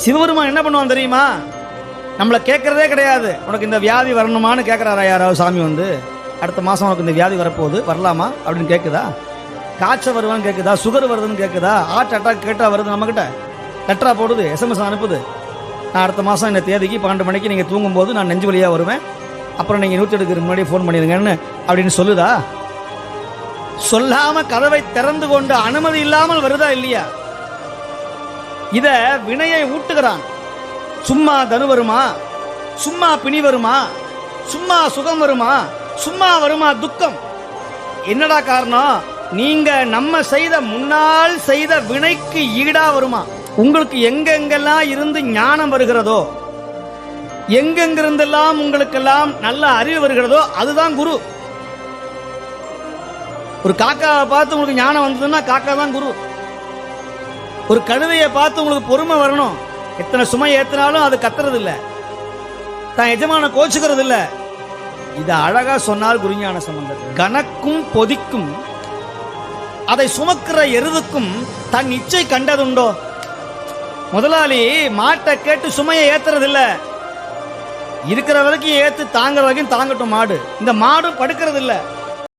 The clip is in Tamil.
சிவபெருமான் என்ன பண்ணுவான் தெரியுமா? நம்மளை கேட்கறதே கிடையாது. உனக்கு இந்த வியாதி வரணுமான்னு கேட்குறாரா யாராவது? சாமி வந்து அடுத்த மாதம் உனக்கு இந்த வியாதி வரப்போகுது, வரலாமா அப்படின்னு கேட்குதா? காய்ச்சல் வருவான்னு கேட்குதா? சுகர் வருதுன்னு கேட்குதா? ஹார்ட் அட்டாக் கேட்டால் வருது நம்மக்கிட்ட? லெட்டரா போடுது, எஸ்எம்எஸ் அனுப்புது. நான் அடுத்த மாதம் இந்த தேதிக்கு 12 மணிக்கு நீங்கள் தூங்கும்போது நான் நெஞ்சு வழியாக வருவேன், அப்புறம் நீங்கள் 108க்கு முன்னாடி ஃபோன் பண்ணிடுங்கன்னு அப்படின்னு சொல்லுதா? சொல்லாம கதவை திறந்து கொண்டு அனுமதி இல்லாமல் வருதா இல்லையா? இத வினையை ஊட்டுகிறான். சும்மா தனு வருமா? சும்மா பிணி வருமா? சும்மா சுகம் வருமா? சும்மா வருமா துக்கம்? என்னடா காரணம்? நீங்க நம்ம செய்த முன்னால் செய்த வினைக்கு ஈடா வருமா? உங்களுக்கு எங்கெங்கெல்லாம் இருந்து ஞானம் வருகிறதோ, எங்கெங்கிருந்தெல்லாம் உங்களுக்கெல்லாம் நல்ல அறிவு வருகிறதோ அதுதான் குரு. ஒரு காக்காவை பார்த்து உங்களுக்கு ஞானம் வந்ததுன்னா காக்கா தான் குரு. ஒரு கழுதையை பார்த்து உங்களுக்கு பொறுமை வரணும். எத்தனை சுமை ஏத்தினாலும் அது கத்துறது இல்ல, தான் எஜமான கோச்சுக்கிறது இல்ல. இத அழகா சொன்னால் குருஞான சம்பந்தர். கனக்கும் பொதிக்கும் அதை சுமக்கிற எருதுக்கும் தன் இச்சை கண்டதுண்டோ? முதலாளி மாட்டை கேட்டு சுமையை ஏத்துறது இல்ல, இருக்கிற வரைக்கும் ஏத்து தாங்குற வரைக்கும் தாங்கட்டும் மாடு. இந்த மாடு படுக்கிறது இல்ல,